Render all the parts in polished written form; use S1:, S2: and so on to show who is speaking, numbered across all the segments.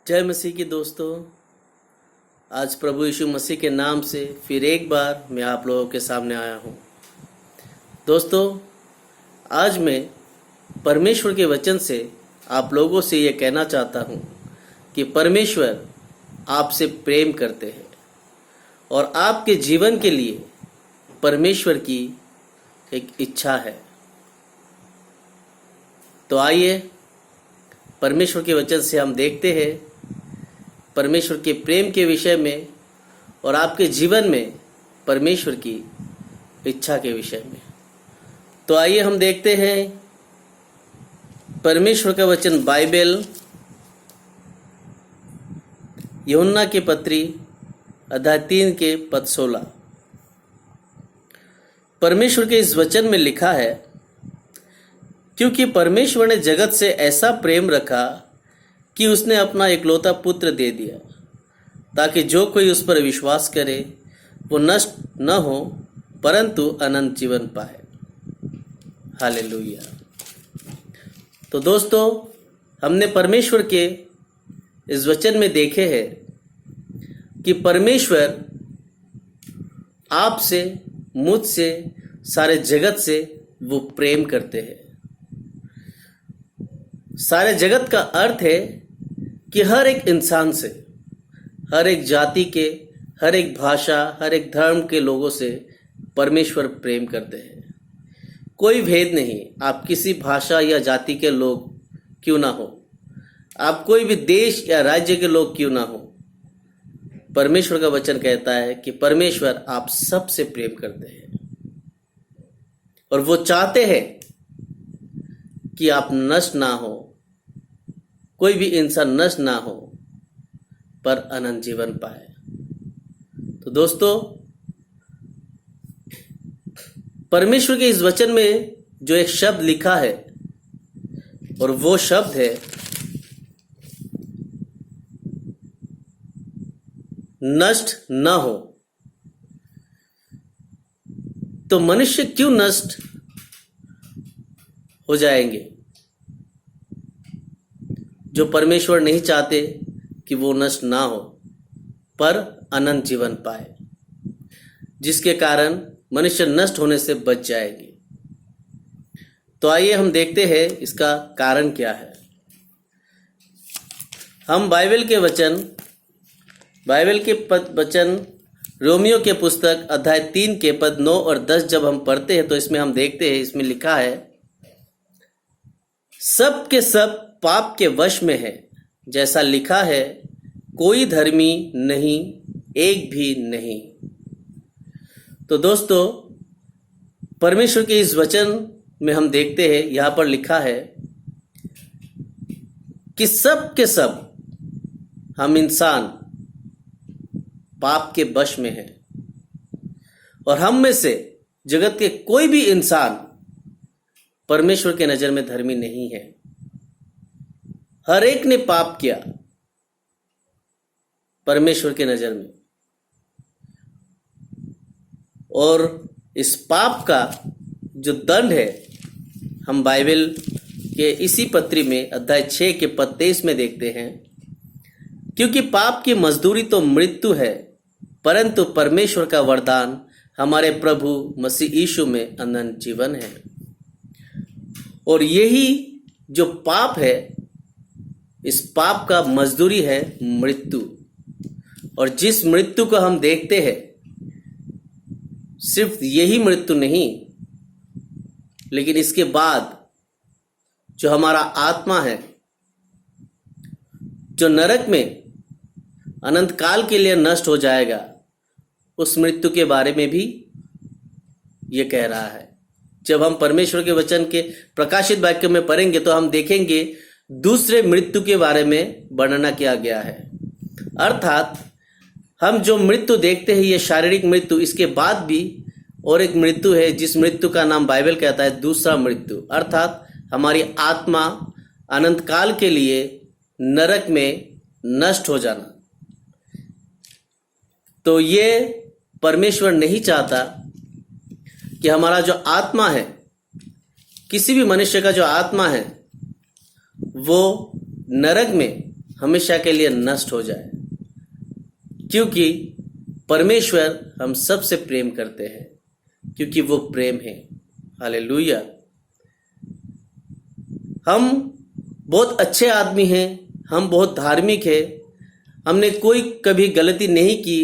S1: जय मसीह की दोस्तों। आज प्रभु यीशु मसीह के नाम से फिर एक बार मैं आप लोगों के सामने आया हूँ। दोस्तों, आज मैं परमेश्वर के वचन से आप लोगों से ये कहना चाहता हूँ कि परमेश्वर आपसे प्रेम करते हैं और आपके जीवन के लिए परमेश्वर की एक इच्छा है। तो आइए परमेश्वर के वचन से हम देखते हैं परमेश्वर के प्रेम के विषय में और आपके जीवन में परमेश्वर की इच्छा के विषय में। तो आइए हम देखते हैं परमेश्वर का वचन बाइबल यूहन्ना की पत्री अध्याय 3 के पद 16। परमेश्वर के इस वचन में लिखा है, क्योंकि परमेश्वर ने जगत से ऐसा प्रेम रखा कि उसने अपना इकलौता पुत्र दे दिया, ताकि जो कोई उस पर विश्वास करे वो नष्ट न हो परंतु अनंत जीवन पाए। हालेलुया। तो दोस्तों, हमने परमेश्वर के इस वचन में देखे हैं कि परमेश्वर आपसे, मुझसे, सारे जगत से वो प्रेम करते हैं। सारे जगत का अर्थ है कि हर एक इंसान से, हर एक जाति के, हर एक भाषा, हर एक धर्म के लोगों से परमेश्वर प्रेम करते हैं। कोई भेद नहीं, आप किसी भाषा या जाति के लोग क्यों ना हो, आप कोई भी देश या राज्य के लोग क्यों ना हो, परमेश्वर का वचन कहता है कि परमेश्वर आप सबसे प्रेम करते हैं और वो चाहते हैं कि आप नष्ट ना हो, कोई भी इंसान नष्ट ना हो पर अनंत जीवन पाए। तो दोस्तों, परमेश्वर के इस वचन में जो एक शब्द लिखा है और वो शब्द है नष्ट न हो। तो मनुष्य क्यों नष्ट हो जाएंगे? जो परमेश्वर नहीं चाहते कि वो नष्ट ना हो पर अनंत जीवन पाए, जिसके कारण मनुष्य नष्ट होने से बच जाएंगे। तो आइए हम देखते हैं इसका कारण क्या है। हम बाइबल के वचन रोमियो के पुस्तक अध्याय 3 के पद 9 और 10 जब हम पढ़ते हैं तो इसमें हम देखते हैं, इसमें लिखा है, सब के सब पाप के वश में है, जैसा लिखा है, कोई धर्मी नहीं, एक भी नहीं। तो दोस्तों, परमेश्वर के इस वचन में हम देखते हैं, यहां पर लिखा है कि सब के सब हम इंसान पाप के वश में हैं और हम में से जगत के कोई भी इंसान परमेश्वर के नजर में धर्मी नहीं है। हर एक ने पाप किया परमेश्वर के नजर में, और इस पाप का जो दंड है हम बाइबल के इसी पत्री में अध्याय 6 के पद 23 में देखते हैं, क्योंकि पाप की मजदूरी तो मृत्यु है, परंतु परमेश्वर का वरदान हमारे प्रभु मसीह यीशु में अनंत जीवन है। और यही जो पाप है, इस पाप का मजदूरी है मृत्यु। और जिस मृत्यु को हम देखते हैं, सिर्फ यही मृत्यु नहीं, लेकिन इसके बाद जो हमारा आत्मा है, जो नरक में अनंत काल के लिए नष्ट हो जाएगा, उस मृत्यु के बारे में भी ये कह रहा है। जब हम परमेश्वर के वचन के प्रकाशित वाक्य में पढ़ेंगे तो हम देखेंगे दूसरे मृत्यु के बारे में वर्णना किया गया है। अर्थात हम जो मृत्यु देखते हैं, ये शारीरिक मृत्यु, इसके बाद भी और एक मृत्यु है जिस मृत्यु का नाम बाइबल कहता है दूसरा मृत्यु, अर्थात हमारी आत्मा अनंत काल के लिए नरक में नष्ट हो जाना। तो ये परमेश्वर नहीं चाहता कि हमारा जो आत्मा है, किसी भी मनुष्य का जो आत्मा है, वो नरक में हमेशा के लिए नष्ट हो जाए, क्योंकि परमेश्वर हम सबसे प्रेम करते हैं, क्योंकि वो प्रेम है। हालेलुया। हम बहुत अच्छे आदमी हैं, हम बहुत धार्मिक हैं, हमने कोई कभी गलती नहीं की,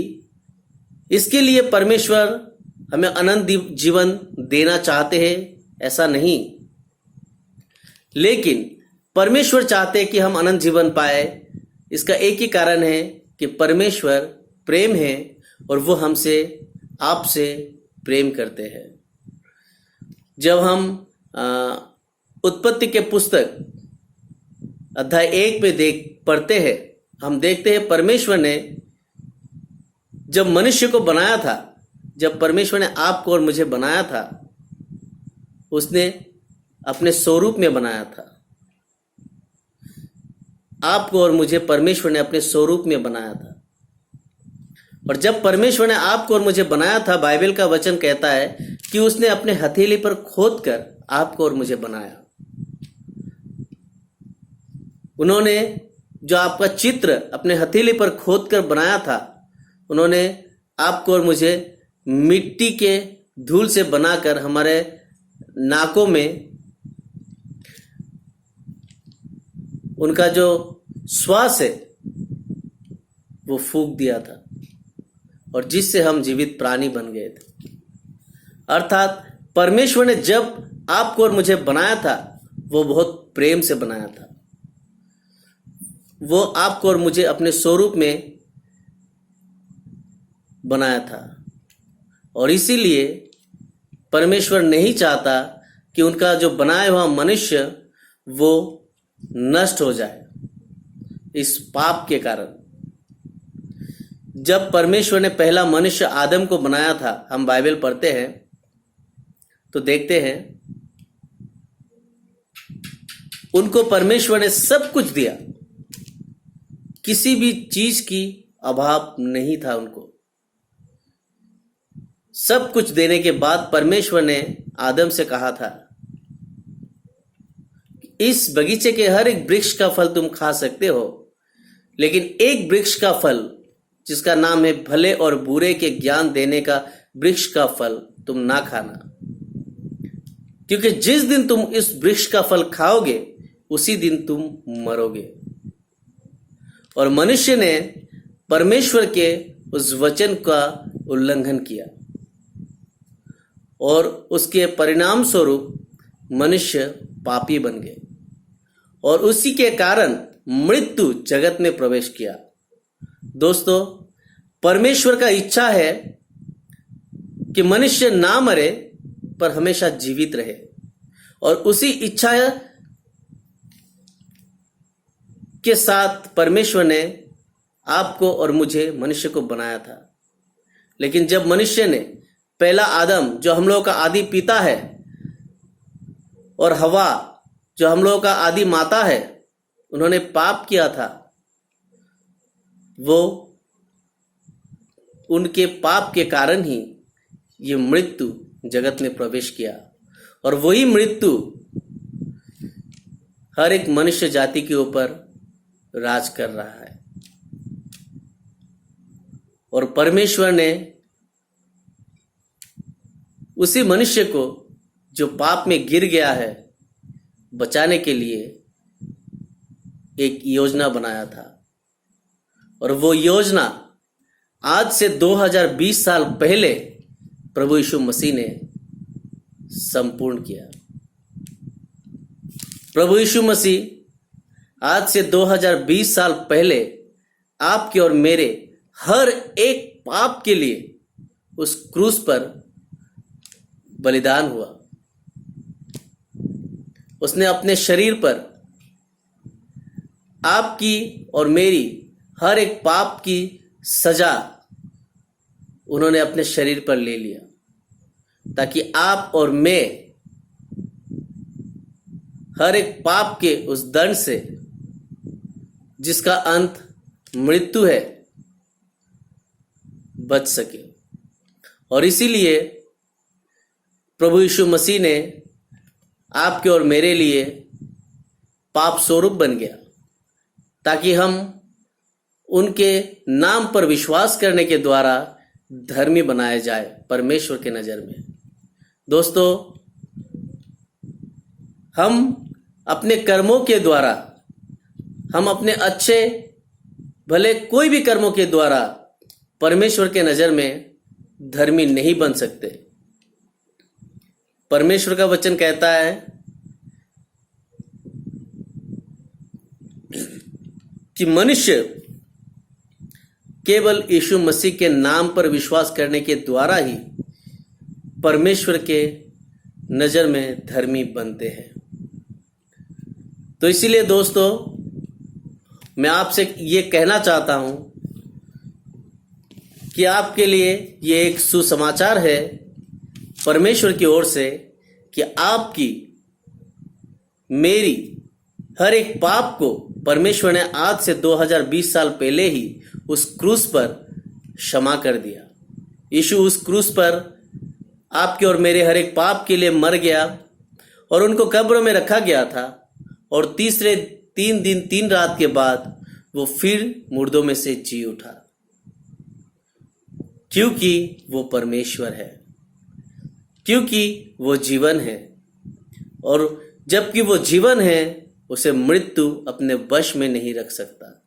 S1: इसके लिए परमेश्वर हमें अनंत जीवन देना चाहते हैं, ऐसा नहीं। लेकिन परमेश्वर चाहते हैं कि हम अनंत जीवन पाए। इसका एक ही कारण है कि परमेश्वर प्रेम है और वो हमसे, आपसे प्रेम करते हैं। जब हम उत्पत्ति के पुस्तक अध्याय 1 में पढ़ते हैं, हम देखते हैं परमेश्वर ने जब मनुष्य को बनाया था, जब परमेश्वर ने आपको और मुझे बनाया था, उसने अपने स्वरूप में बनाया था। आपको और मुझे परमेश्वर ने अपने स्वरूप में बनाया था। और जब परमेश्वर ने आपको और मुझे बनाया था, बाइबल का वचन कहता है कि उसने अपने हथेली पर खोदकर आपको और मुझे बनाया। उन्होंने जो आपका चित्र अपने हथेली पर खोदकर बनाया था, उन्होंने आपको और मुझे मिट्टी के धूल से बनाकर हमारे नाकों में उनका जो श्वास है वो फूंक दिया था, और जिससे हम जीवित प्राणी बन गए थे। अर्थात परमेश्वर ने जब आपको और मुझे बनाया था, वो बहुत प्रेम से बनाया था। वो आपको और मुझे अपने स्वरूप में बनाया था, और इसीलिए परमेश्वर नहीं चाहता कि उनका जो बनाया हुआ मनुष्य वो नष्ट हो जाए इस पाप के कारण। जब परमेश्वर ने पहला मनुष्य आदम को बनाया था, हम बाइबल पढ़ते हैं तो देखते हैं उनको परमेश्वर ने सब कुछ दिया, किसी भी चीज की अभाव नहीं था उनको। सब कुछ देने के बाद परमेश्वर ने आदम से कहा था, इस बगीचे के हर एक वृक्ष का फल तुम खा सकते हो, लेकिन एक वृक्ष का फल जिसका नाम है भले और बुरे के ज्ञान देने का वृक्ष का फल तुम ना खाना, क्योंकि जिस दिन तुम इस वृक्ष का फल खाओगे उसी दिन तुम मरोगे। और मनुष्य ने परमेश्वर के उस वचन का उल्लंघन किया, और उसके परिणाम स्वरूप मनुष्य पापी बन गए, और उसी के कारण मृत्यु जगत में प्रवेश किया। दोस्तों, परमेश्वर का इच्छा है कि मनुष्य ना मरे पर हमेशा जीवित रहे, और उसी इच्छा के साथ परमेश्वर ने आपको और मुझे, मनुष्य को बनाया था। लेकिन जब मनुष्य ने, पहला आदम जो हम लोगों का आदि पिता है, और हवा जो हम लोगों का आदि माता है, उन्होंने पाप किया था, वो उनके पाप के कारण ही ये मृत्यु जगत में प्रवेश किया, और वही मृत्यु हर एक मनुष्य जाति के ऊपर राज कर रहा है। और परमेश्वर ने उसी मनुष्य को जो पाप में गिर गया है बचाने के लिए एक योजना बनाया था, और वो योजना आज से 2020 साल पहले प्रभु यीशु मसीह ने संपूर्ण किया। प्रभु यीशु मसीह आज से 2020 साल पहले आपके और मेरे हर एक पाप के लिए उस क्रूस पर बलिदान हुआ। उसने अपने शरीर पर आपकी और मेरी हर एक पाप की सजा उन्होंने अपने शरीर पर ले लिया, ताकि आप और मैं हर एक पाप के उस दंड से, जिसका अंत मृत्यु है, बच सके। और इसीलिए प्रभु यीशु मसीह ने आपके और मेरे लिए पाप स्वरूप बन गया, ताकि हम उनके नाम पर विश्वास करने के द्वारा धर्मी बनाए जाए परमेश्वर के नज़र में। दोस्तों, हम अपने कर्मों के द्वारा, हम अपने अच्छे भले कोई भी कर्मों के द्वारा परमेश्वर के नज़र में धर्मी नहीं बन सकते। परमेश्वर का वचन कहता है कि मनुष्य केवल यीशु मसीह के नाम पर विश्वास करने के द्वारा ही परमेश्वर के नज़र में धर्मी बनते हैं। तो इसीलिए दोस्तों, मैं आपसे ये कहना चाहता हूं कि आपके लिए ये एक सुसमाचार है परमेश्वर की ओर से कि आपकी मेरी हर एक पाप को परमेश्वर ने आज से 2020 साल पहले ही उस क्रूस पर क्षमा कर दिया। यीशु उस क्रूस पर आपके और मेरे हर एक पाप के लिए मर गया और उनको कब्र में रखा गया था, और तीसरे 3 दिन 3 रात के बाद वो फिर मुर्दों में से जी उठा, क्योंकि वो परमेश्वर है, क्योंकि वो जीवन है, और जबकि वो जीवन है उसे मृत्यु अपने वश में नहीं रख सकता।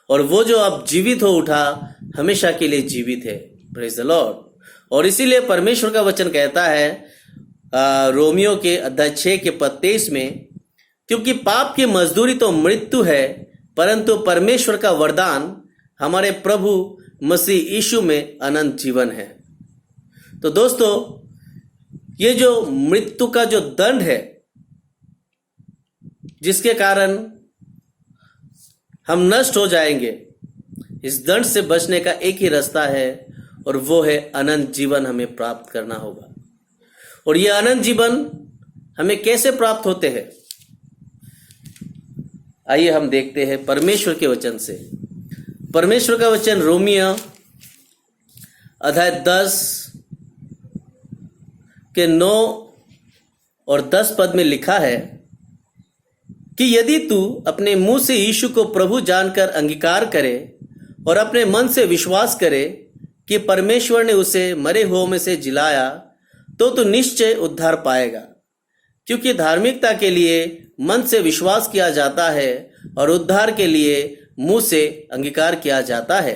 S1: और वो जो अब जीवित हो उठा हमेशा के लिए जीवित है। Praise the Lord. और इसीलिए परमेश्वर का वचन कहता है रोमियो के अध्याय 6 के पद 23 में, क्योंकि पाप की मजदूरी तो मृत्यु है, परंतु परमेश्वर का वरदान हमारे प्रभु मसीह यीशु में अनंत जीवन है। तो दोस्तों, ये जो मृत्यु का जो दंड है जिसके कारण हम नष्ट हो जाएंगे, इस दंड से बचने का एक ही रास्ता है, और वो है अनंत जीवन हमें प्राप्त करना होगा। और ये अनंत जीवन हमें कैसे प्राप्त होते हैं, आइए हम देखते हैं परमेश्वर के वचन से। परमेश्वर का वचन रोमियो अध्याय 10 के 9 और 10 पद में लिखा है कि यदि तू अपने मुंह से यीशु को प्रभु जानकर अंगीकार करे और अपने मन से विश्वास करे कि परमेश्वर ने उसे मरे हुओं में से जिलाया, तो तू निश्चय उद्धार पाएगा। क्योंकि धार्मिकता के लिए मन से विश्वास किया जाता है और उद्धार के लिए मुंह से अंगीकार किया जाता है।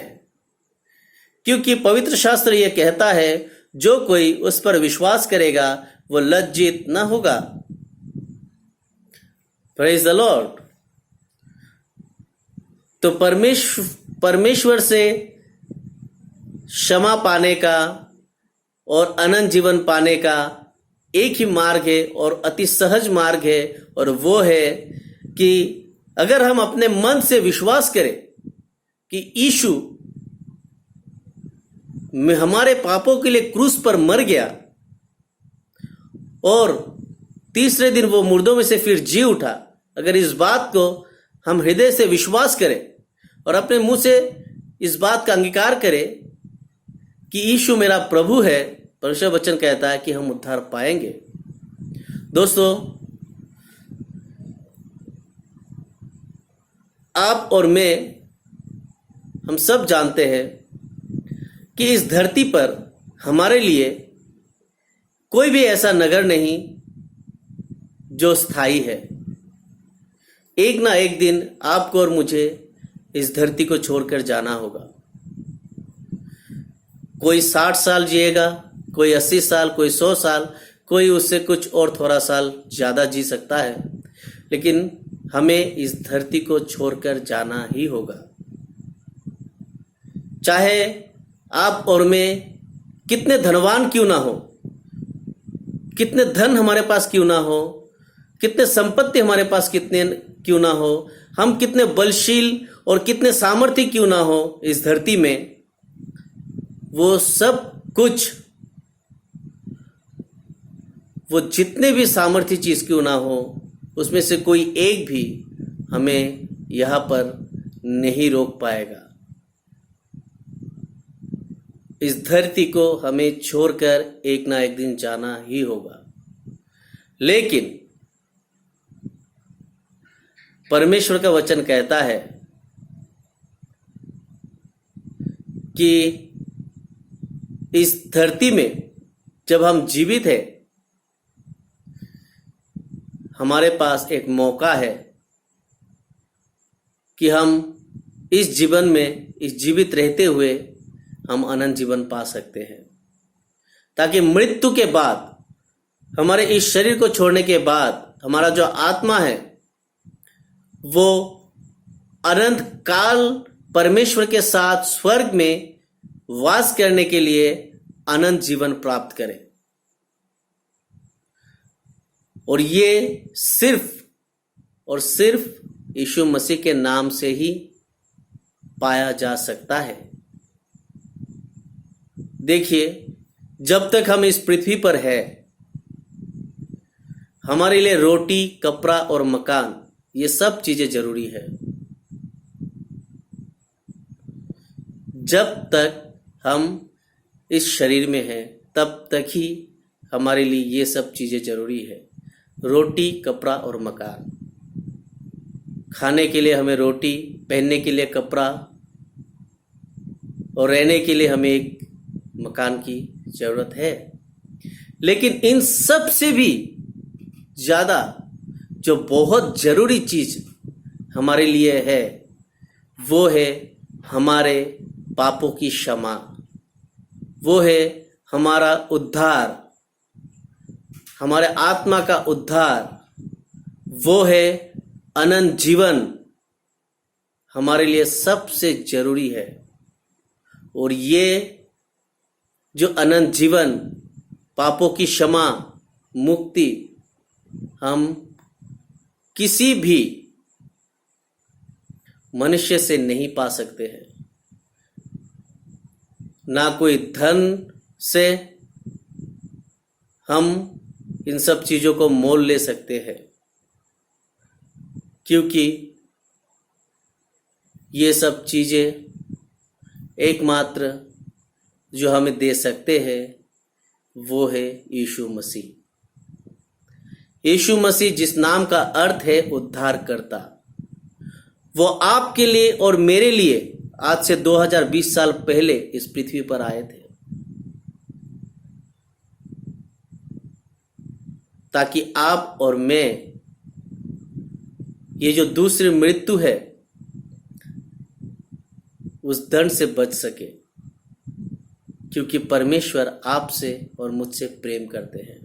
S1: क्योंकि पवित्र शास्त्र यह कहता है, जो कोई उस पर विश्वास करेगा वो लज्जित न होगा। Praise the Lord. तो परमेश्वर से क्षमा पाने का और अनंत जीवन पाने का एक ही मार्ग है और अति सहज मार्ग है, और वो है कि अगर हम अपने मन से विश्वास करें कि यीशु हमारे पापों के लिए क्रूस पर मर गया और तीसरे दिन वो मुर्दों में से फिर जी उठा, अगर इस बात को हम हृदय से विश्वास करें और अपने मुंह से इस बात का अंगीकार करें कि यीशु मेरा प्रभु है, परमेश्वर वचन कहता है कि हम उद्धार पाएंगे। दोस्तों, आप और मैं, हम सब जानते हैं कि इस धरती पर हमारे लिए कोई भी ऐसा नगर नहीं जो स्थायी है। एक ना एक दिन आपको और मुझे इस धरती को छोड़कर जाना होगा। कोई 60 साल जिएगा, कोई 80 साल, कोई 100 साल, कोई उससे कुछ और थोड़ा साल ज़्यादा जी सकता है, लेकिन हमें इस धरती को छोड़कर जाना ही होगा। चाहे आप और मैं कितने धनवान क्यों ना हो, कितने धन हमारे पास क्यों ना हो, कितने संपत्ति हमारे पास कितने क्यों ना हो, हम कितने बलशील और कितने सामर्थ्य क्यों ना हो इस धरती में, वो सब कुछ, वो जितने भी सामर्थ्य चीज क्यों ना हो, उसमें से कोई एक भी हमें यहाँ पर नहीं रोक पाएगा। इस धरती को हमें छोड़कर एक ना एक दिन जाना ही होगा। लेकिन परमेश्वर का वचन कहता है कि इस धरती में जब हम जीवित हैं, हमारे पास एक मौका है कि हम इस जीवन में, इस जीवित रहते हुए हम अनंत जीवन पा सकते हैं, ताकि मृत्यु के बाद, हमारे इस शरीर को छोड़ने के बाद, हमारा जो आत्मा है वो अनंत काल परमेश्वर के साथ स्वर्ग में वास करने के लिए अनंत जीवन प्राप्त करे। और ये सिर्फ और सिर्फ यीशु मसीह के नाम से ही पाया जा सकता है। देखिए, जब तक हम इस पृथ्वी पर है, हमारे लिए रोटी, कपड़ा और मकान, ये सब चीजें जरूरी है। जब तक हम इस शरीर में हैं, तब तक ही हमारे लिए ये सब चीजें जरूरी है। रोटी, कपड़ा और मकान। खाने के लिए हमें रोटी, पहनने के लिए कपड़ा और रहने के लिए हमें एक मकान की जरूरत है। लेकिन इन सब से भी ज्यादा जो बहुत जरूरी चीज हमारे लिए है, वो है हमारे पापों की क्षमा, वो है हमारा उद्धार, हमारे आत्मा का उद्धार, वो है अनंत जीवन। हमारे लिए सबसे जरूरी है। और ये जो अनंत जीवन, पापों की क्षमा, मुक्ति, हम किसी भी मनुष्य से नहीं पा सकते हैं। ना कोई धन से हम इन सब चीजों को मोल ले सकते हैं, क्योंकि ये सब चीजें एकमात्र जो हमें दे सकते हैं वो है यीशु मसीह। यीशु मसीह, जिस नाम का अर्थ है उद्धारकर्ता, वो आपके लिए और मेरे लिए आज से 2020 साल पहले इस पृथ्वी पर आए थे, ताकि आप और मैं ये जो दूसरी मृत्यु है उस दंड से बच सके, क्योंकि परमेश्वर आपसे और मुझसे प्रेम करते हैं।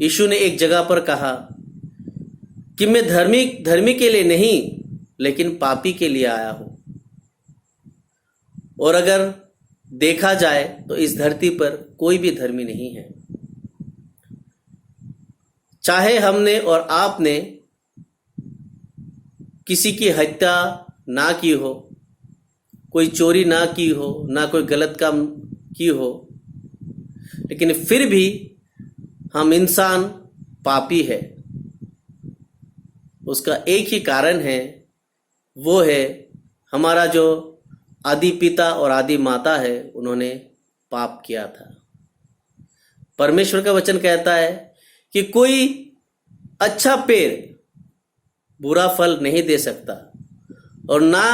S1: यीशु ने एक जगह पर कहा कि मैं धर्मी के लिए नहीं, लेकिन पापी के लिए आया हूं। और अगर देखा जाए तो इस धरती पर कोई भी धर्मी नहीं है। चाहे हमने और आपने किसी की हत्या ना की हो, कोई चोरी ना की हो, ना कोई गलत काम की हो, लेकिन फिर भी हम इंसान पापी है। उसका एक ही कारण है, वो है हमारा जो आदि पिता और आदि माता है, उन्होंने पाप किया था। परमेश्वर का वचन कहता है कि कोई अच्छा पेड़ बुरा फल नहीं दे सकता और ना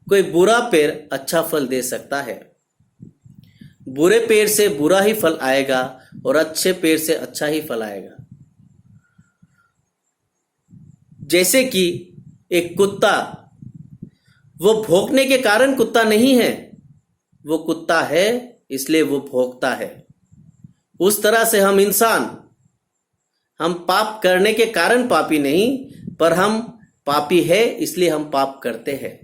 S1: कोई बुरा पेड़ अच्छा फल दे सकता है। बुरे पेड़ से बुरा ही फल आएगा और अच्छे पेड़ से अच्छा ही फल आएगा। जैसे कि एक कुत्ता, वो भौंकने के कारण कुत्ता नहीं है, वो कुत्ता है इसलिए वो भौंकता है। उस तरह से हम इंसान, हम पाप करने के कारण पापी नहीं, पर हम पापी है इसलिए हम पाप करते हैं।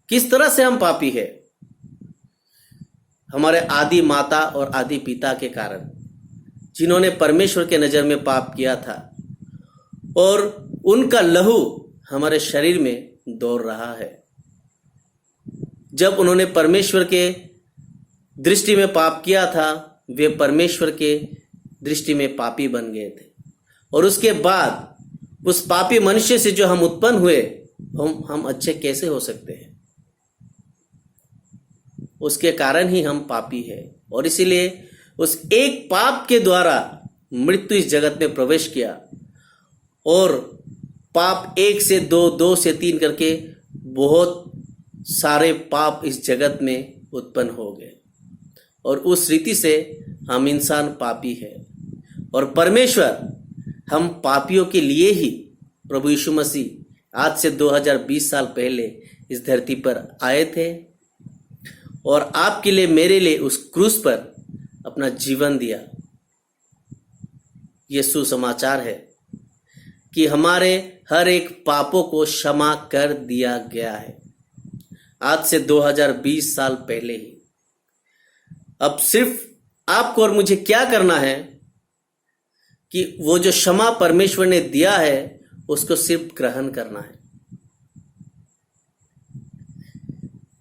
S1: किस तरह से हम पापी है? हमारे आदि माता और आदि पिता के कारण, जिन्होंने परमेश्वर के नजर में पाप किया था, और उनका लहू हमारे शरीर में दौड़ रहा है। जब उन्होंने परमेश्वर के दृष्टि में पाप किया था, वे परमेश्वर के दृष्टि में पापी बन गए थे। और उसके बाद उस पापी मनुष्य से जो हम उत्पन्न हुए, हम अच्छे कैसे हो सकते हैं? उसके कारण ही हम पापी है। और इसीलिए उस एक पाप के द्वारा मृत्यु इस जगत में प्रवेश किया, और पाप 1 से 2, 2 से 3 करके बहुत सारे पाप इस जगत में उत्पन्न हो गए और उस रीति से हम इंसान पापी है और परमेश्वर हम पापियों के लिए ही प्रभु यीशु मसीह आज से 2020 साल पहले इस धरती पर आए थे और आपके लिए मेरे लिए उस क्रूस पर अपना जीवन दिया। ये सुसमाचार है कि हमारे हर एक पापों को क्षमा कर दिया गया है आज से 2020 साल पहले ही। अब सिर्फ आपको और मुझे क्या करना है कि वो जो क्षमा परमेश्वर ने दिया है उसको सिर्फ ग्रहण करना है,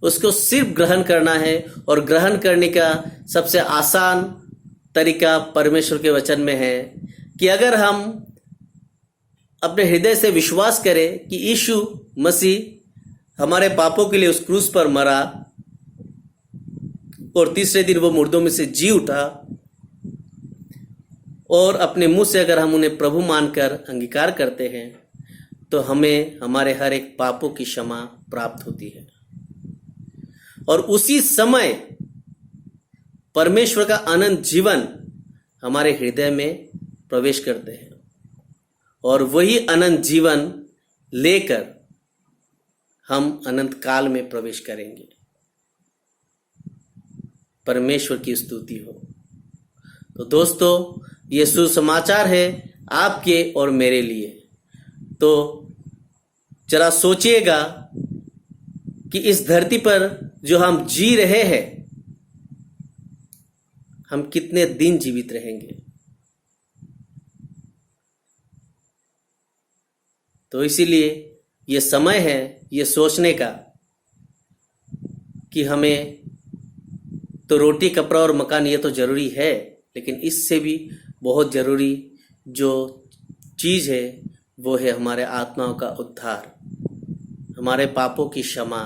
S1: उसको सिर्फ ग्रहण करना है। और ग्रहण करने का सबसे आसान तरीका परमेश्वर के वचन में है कि अगर हम अपने हृदय से विश्वास करें कि यीशु मसीह हमारे पापों के लिए उस क्रूस पर मरा और तीसरे दिन वो मुर्दों में से जी उठा और अपने मुंह से अगर हम उन्हें प्रभु मानकर अंगीकार करते हैं तो हमें हमारे हर एक पापों की क्षमा प्राप्त होती है और उसी समय परमेश्वर का अनंत जीवन हमारे हृदय में प्रवेश करते हैं और वही अनंत जीवन लेकर हम अनंत काल में प्रवेश करेंगे। परमेश्वर की स्तुति हो। तो दोस्तों, ये सुसमाचार है आपके और मेरे लिए। तो जरा सोचिएगा कि इस धरती पर जो हम जी रहे हैं हम कितने दिन जीवित रहेंगे। तो इसीलिए ये समय है ये सोचने का कि हमें तो रोटी, कपड़ा और मकान ये तो जरूरी है, लेकिन इससे भी बहुत जरूरी जो चीज़ है वो है हमारे आत्माओं का उद्धार, हमारे पापों की क्षमा,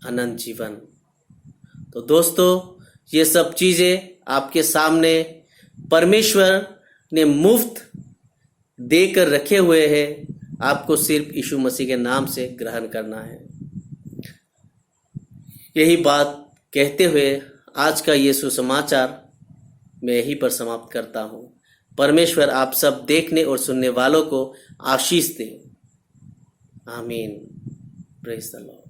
S1: अनंत जीवन। तो दोस्तों, ये सब चीज़ें आपके सामने परमेश्वर ने मुफ्त देकर रखे हुए हैं। आपको सिर्फ यीशु मसीह के नाम से ग्रहण करना है। यही बात कहते हुए आज का ये सुसमाचार मैं यहीं पर समाप्त करता हूँ। परमेश्वर आप सब देखने और सुनने वालों को आशीष दे। आमीन। Praise the Lord.